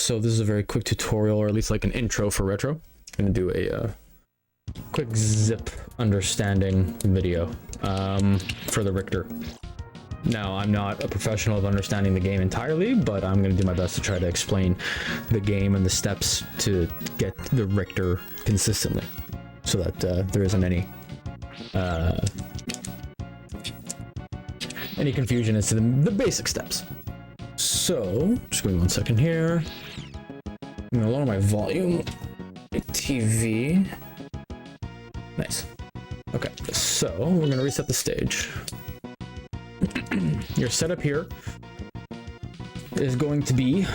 So this is a very quick tutorial, or at least like an intro for retro. I'm gonna do a quick zip understanding video for the Richter. Now, I'm not a professional of understanding the game entirely, but I'm going to do my best to try to explain the game and the steps to get the Richter consistently, so that there isn't any confusion as to the basic steps. So, just give me 1 second here. I'm going to lower my volume. TV. Nice. Okay, so we're going to reset the stage. Your setup here is going to be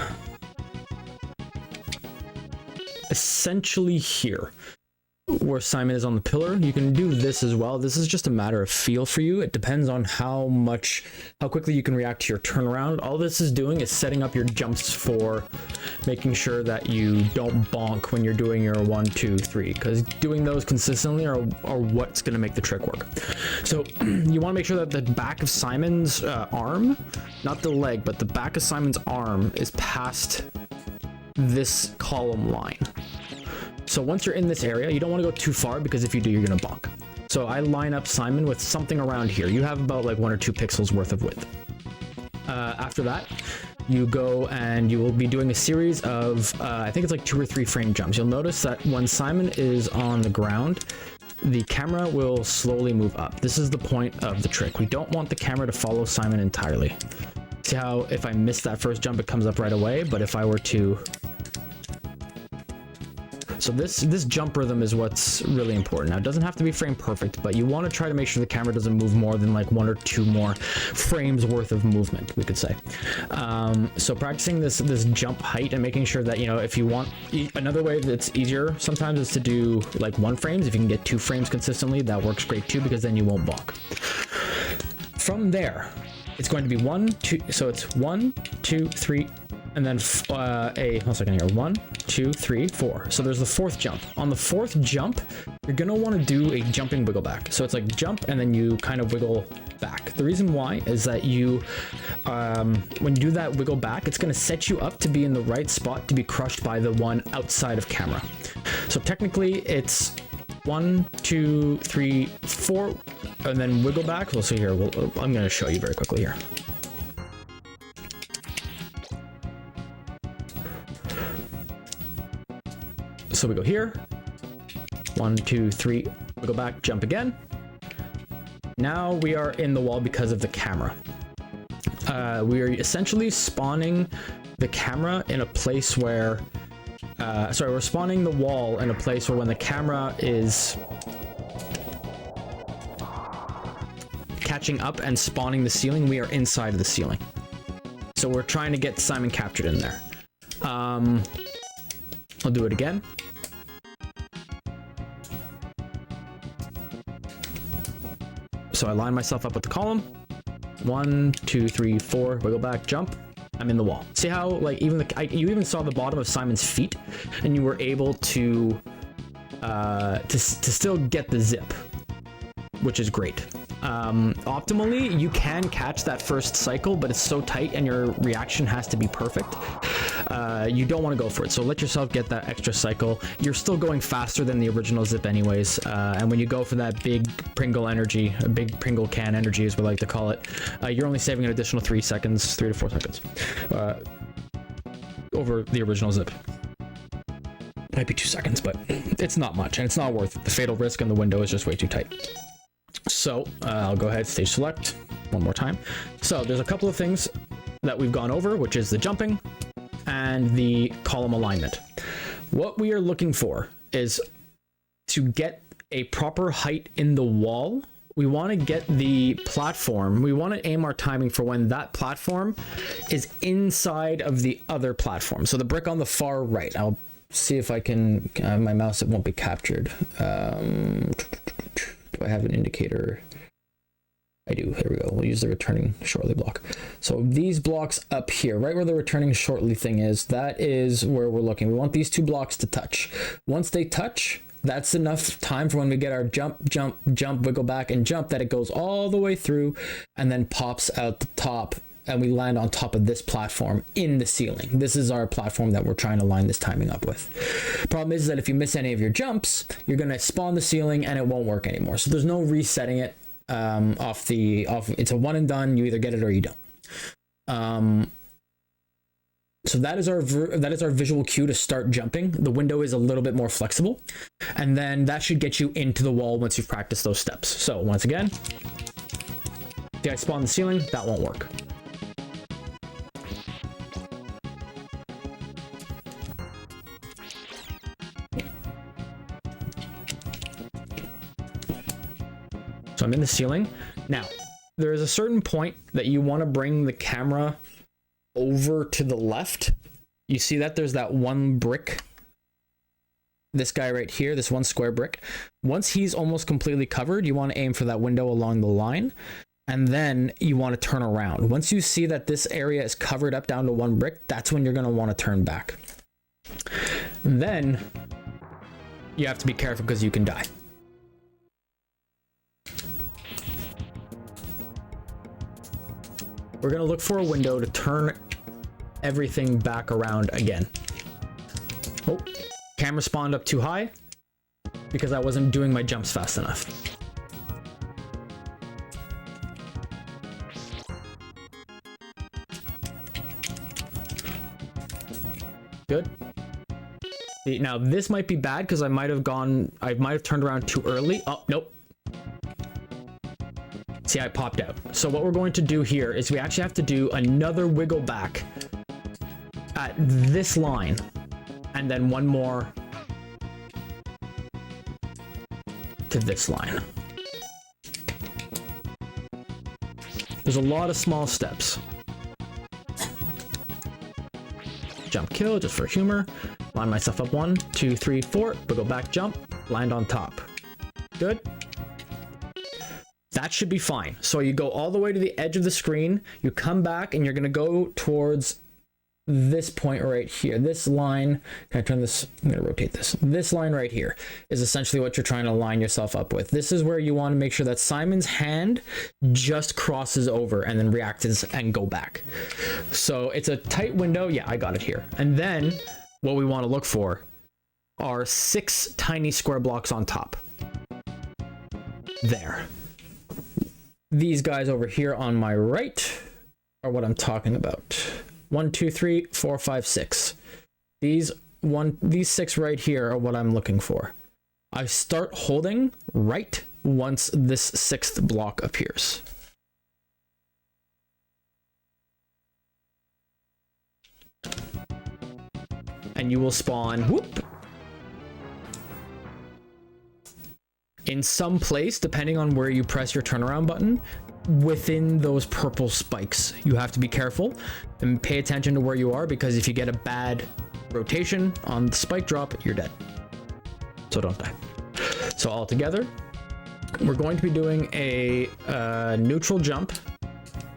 essentially here where Simon is on the pillar. You can do this as well. This is just a matter of feel for you. It depends on how quickly you can react to your turnaround. All this is doing is setting up your jumps for making sure that you don't bonk when you're doing your 1, 2, 3, because doing those consistently are what's going to make the trick work. So you want to make sure that the back of Simon's arm, not the leg, but the back of Simon's arm is past this column line. So once you're in this area, you don't want to go too far, because if you do, you're going to bonk. So I line up Simon with something around here. You have about like 1 or 2 pixels worth of width. After that, you go and you will be doing a series of, I think it's like 2 or 3 frame jumps. You'll notice that when Simon is on the ground, the camera will slowly move up. This is the point of the trick. We don't want the camera to follow Simon entirely. See how if I miss that first jump, it comes up right away, but if I were to... So this jump rhythm is what's really important. Now, it doesn't have to be frame perfect, but you want to try to make sure the camera doesn't move more than like 1 or 2 more frames worth of movement, we could say. So practicing this jump height and making sure that, you know, if you want, another way that's easier sometimes is to do like 1 frames. If you can get 2 frames consistently, that works great too, because then you won't balk. From there, it's going to be 1, 2, so it's 1, 2, 3, and then 1, 2, 3, 4. So there's the 4th jump. On the 4th jump, you're gonna want to do a jumping wiggle back. So it's like jump and then you kind of wiggle back. The reason why is that you, when you do that wiggle back, it's gonna set you up to be in the right spot to be crushed by the one outside of camera. So technically it's 1, 2, 3, 4, and then wiggle back. We'll see here. I'm gonna show you very quickly here. So we go here, 1, 2, 3, we go back, jump again. Now we are in the wall because of the camera. We are essentially spawning the camera in a place where, we're spawning the wall in a place where when the camera is catching up and spawning the ceiling, we are inside of the ceiling. So we're trying to get Simon captured in there. I'll do it again. So I line myself up with the column. 1, 2, 3, 4, wiggle back, jump. I'm in the wall. See how, like, you even saw the bottom of Simon's feet, and you were able to still get the zip, which is great. Optimally, you can catch that first cycle, but it's so tight and your reaction has to be perfect. You don't want to go for it, so let yourself get that extra cycle. You're still going faster than the original zip anyways, and when you go for that big Pringle energy, a big Pringle can energy as we like to call it, you're only saving an additional 3 to 4 seconds over the original zip. Might be 2 seconds, but it's not much, and it's not worth it. The fatal risk on the window is just way too tight. So I'll go ahead, stage select one more time. So there's a couple of things that we've gone over, which is the jumping and the column alignment. What we are looking for is to get a proper height in the wall. We want to get the platform, we want to aim our timing for when that platform is inside of the other platform. So the brick on the far right, I'll see if I can, my mouse, it won't be captured. Do I have an indicator? I do. Here we go. We'll use the returning shortly block. So these blocks up here, right where the returning shortly thing is, that is where we're looking. We want these 2 blocks to touch. Once they touch, that's enough time for when we get our jump, jump, jump, wiggle back, and jump, that it goes all the way through and then pops out the top and we land on top of this platform in the ceiling. This is our platform that we're trying to line this timing up with. Problem is that if you miss any of your jumps, you're going to spawn the ceiling and it won't work anymore. So there's no resetting it off. It's a one and done. You either get it or you don't. So that is our visual cue to start jumping. The window is a little bit more flexible, and then that should get you into the wall once you've practiced those steps. So once again, see, I spawn the ceiling, that won't work. So I'm in the ceiling. Now, there is a certain point that you want to bring the camera over to the left. You see that there's that one brick, this guy right here, this one square brick. Once he's almost completely covered, you want to aim for that window along the line, and then you want to turn around. Once you see that this area is covered up down to one brick, that's when you're going to want to turn back. Then you have to be careful because you can die. We're going to look for a window to turn everything back around again. Oh, camera spawned up too high because I wasn't doing my jumps fast enough. Good. See, now this might be bad because I might have turned around too early. Oh, nope. See, I popped out. So what we're going to do here is we actually have to do another wiggle back at this line, and then one more to this line. There's a lot of small steps. Jump kill just for humor. Line myself up 1, 2, 3, 4. Wiggle back, jump, land on top. Good. That should be fine. So you go all the way to the edge of the screen, you come back, and you're going to go towards this point right here. This line, can I turn this? I'm going to rotate this. This line right here is essentially what you're trying to line yourself up with. This is where you want to make sure that Simon's hand just crosses over and then reacts and go back. So it's a tight window. Yeah, I got it here. And then what we want to look for are 6 tiny square blocks on top. There. These guys over here on my right are what I'm talking about. 1, 2, 3, 4, 5, 6. These 6 right here are what I'm looking for. I start holding right once this 6th block appears. And you will spawn, whoop, in some place, depending on where you press your turnaround button, within those purple spikes. You have to be careful and pay attention to where you are, because if you get a bad rotation on the spike drop, you're dead. So don't die. So all together, we're going to be doing a neutral jump.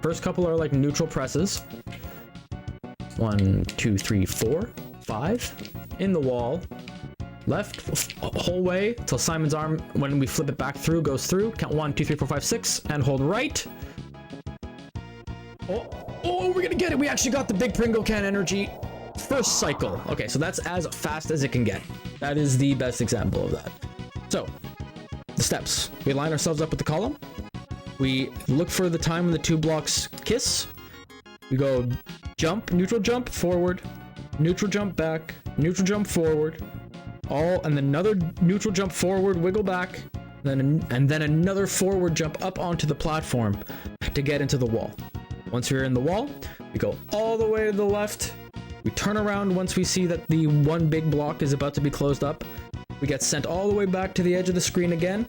First couple are like neutral presses. 1, 2, 3, 4, 5 in the wall. Left whole way till Simon's arm, when we flip it back through, goes through. Count 1, 2, 3, 4, 5, 6, and hold right. Oh, we're gonna get it. We actually got the big Pringle can energy first cycle. Okay, so that's as fast as it can get. That is the best example of that. So the steps: we line ourselves up with the column. We look for the time when the 2 blocks kiss. We go jump, neutral jump forward, neutral jump back, neutral jump forward. And then another neutral jump forward, wiggle back, and then another forward jump up onto the platform to get into the wall. Once you're in the wall, we go all the way to the left. We turn around once we see that the one big block is about to be closed up. We get sent all the way back to the edge of the screen again.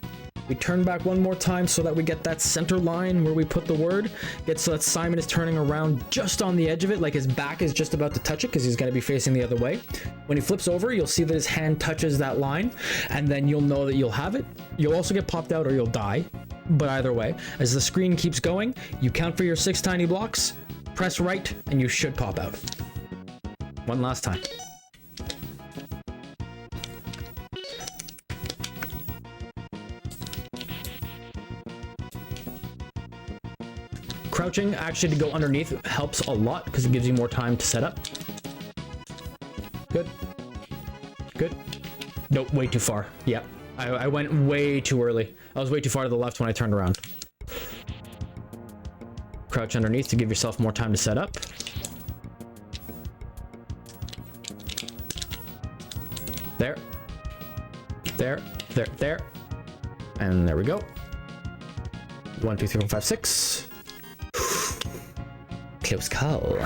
We turn back one more time so that we get that center line where we put the word. Get so that Simon is turning around just on the edge of it, like his back is just about to touch it because he's going to be facing the other way. When he flips over, you'll see that his hand touches that line, and then you'll know that you'll have it. You'll also get popped out or you'll die. But either way, as the screen keeps going, you count for your 6 tiny blocks, press right, and you should pop out. One last time. Crouching actually to go underneath helps a lot because it gives you more time to set up. Good. Good. Nope, way too far. Yep. I went way too early. I was way too far to the left when I turned around. Crouch underneath to give yourself more time to set up. There. There. There. There. And there we go. 1, 2, 3, 4, 5, 6. Close call.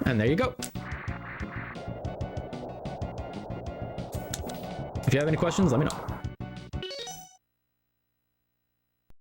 And there you go. If you have any questions, let me know.